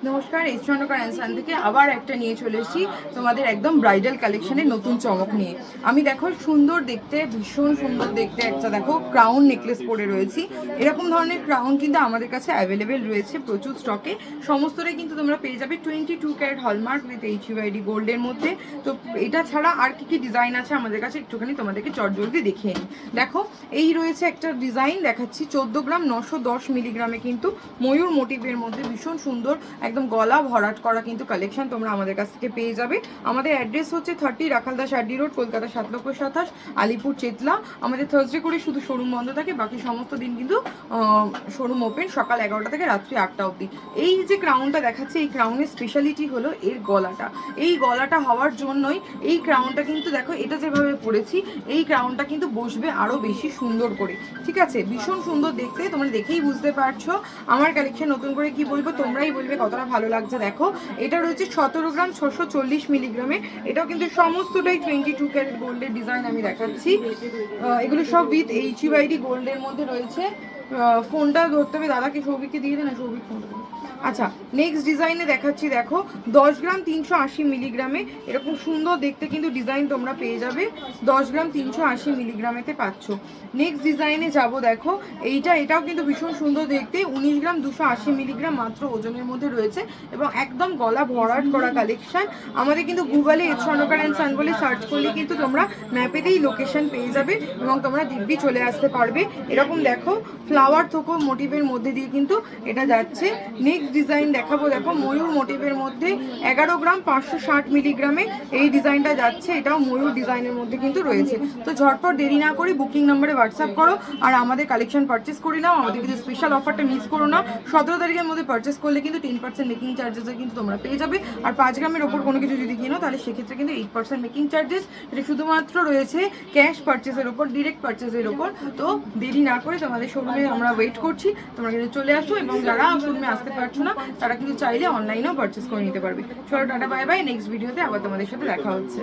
নমস্কার, এই চন্দ্রকর অ্যান্সান থেকে আবার একটা নিয়ে চলে এসেছি তোমাদের একদম ব্রাইডাল কালেকশনের নতুন চমক নিয়ে। আমি দেখো সুন্দর দেখতে, ভীষণ সুন্দর দেখতে একটা দেখো ক্রাউন নেকলেস পরে রয়েছি। এরকম ধরনের ক্রাউন কিন্তু আমাদের কাছে অ্যাভেলেবেল রয়েছে প্রচুর স্টকে। সমস্তটাই কিন্তু তোমরা পেয়ে যাবে 22 ক্যারেট হলমার্ক উইথ HUID গোল্ডের মধ্যে। তো এটা ছাড়া আর কি কি ডিজাইন আছে আমাদের কাছে একটুখানি তোমাদেরকে চটজলদি দেখিয়ে নিই। দেখো এই রয়েছে একটা ডিজাইন দেখাচ্ছি 14 গ্রাম 910 মিলিগ্রামে কিন্তু ময়ূর মোটিভের মধ্যে ভীষণ সুন্দর একদম গলা ভরাট করা কিন্তু কালেকশন তোমরা আমাদের কাছ থেকে পেয়ে যাবে। আমাদের অ্যাড্রেস হচ্ছে 30 রাখালদাস আড্ডি রোড, কলকাতা 7,27,, আলিপুর চেতলা। আমাদের থার্সডে করে শুধু শোরুম বন্ধ থাকে, বাকি সমস্ত দিন কিন্তু শোরুম ওপেন সকাল 11টা থেকে রাত্রি 8টা অবধি। এই যে ক্রাউনটা দেখাচ্ছে, এই ক্রাউনের স্পেশালিটি হলো এর গলাটা। এই গলাটা হওয়ার জন্যই এই ক্রাউনটা কিন্তু দেখো এটা যেভাবে পরেছি, এই ক্রাউনটা কিন্তু বসবে আরও বেশি সুন্দর করে। ঠিক আছে, ভীষণ সুন্দর দেখতে, তোমরা দেখেই বুঝতে পারছো আমার কালেকশন। নতুন করে কি বলবো, তোমরাই বলবে কতটা ভালো লাগছে। দেখো এটা রয়েছে 17 গ্রাম 640 মিলিগ্রামে। এটাও কিন্তু সমস্তটাই 22 ক্যারেট গোল্ডের ডিজাইন আমি দেখাচ্ছি। এগুলো সব উইথ HUID গোল্ডের মধ্যে রয়েছে। ফোনটা ধরতে হবে দাদাকে, সৌভিককে দিয়ে দে না, সৌভিক ফোনটা। আচ্ছা, নেক্সট ডিজাইনে দেখাচ্ছি দেখো 10 গ্রাম 380 মিলিগ্রামে। এরকম সুন্দর দেখতে কিন্তু ডিজাইন তোমরা পেয়ে যাবে 10 গ্রাম 380 মিলিগ্রামেতে পাচ্ছ। নেক্সট ডিজাইনে যাব, দেখো এটাও কিন্তু ভীষণ সুন্দর দেখতে 19 গ্রাম 280 মিলিগ্রাম মাত্র ওজনের মধ্যে রয়েছে এবং একদম গলা ভরাট করা কালেকশন। আমাদের কিন্তু গুগলে চন্দ্রকর অ্যান্ড সান বলে সার্চ করলে কিন্তু তোমরা ম্যাপেতেই লোকেশন পেয়ে যাবে এবং তোমরা দিব্যি চলে আসতে পারবে। এরকম দেখো ফ্লাওয়ার থোকো মোটিভের মধ্যে দিয়ে কিন্তু এটা যাচ্ছে। নেক্সট ডিজাইন দেখাবো, দেখো ময়ূর মোটিভের মধ্যে 11 গ্রাম 560 মিলিগ্রামে এই ডিজাইনটা যাচ্ছে। এটাও ময়ূর ডিজাইনের মধ্যে কিন্তু রয়েছে। তো ঝটপট দেরি না করে বুকিং নম্বরে হোয়াটসঅ্যাপ করো আর আমাদের কালেকশন পারচেস করে নাও। আমাদের কিন্তু স্পেশাল অফারটা মিস করো না। 17 তারিখের মধ্যে পারচেস করলে কিন্তু 10% মেকিং চার্জেসে কিন্তু তোমরা পেয়ে যাবে। আর 5 গ্রামের ওপর কোনো কিছু যদি কিনো তাহলে সেক্ষেত্রে কিন্তু 8% মেকিং চার্জেস। এটা শুধুমাত্র রয়েছে ক্যাশ পারচেসের ওপর, ডিরেক্ট পারচেসের ওপর। তো দেরি না করে তোমাদের শোরুমে আমরা ওয়েট করছি, তোমরা কিন্তু চলে আসো। এবং যারা শোরুমে আসতে পারছো না তারা কিন্তু চাইলে অনলাইনেও পারচেস করে নিতে পারবে। চলো টাটা, বাই বাই। নেক্সট ভিডিওতে আবার তোমাদের সাথে দেখা হচ্ছে।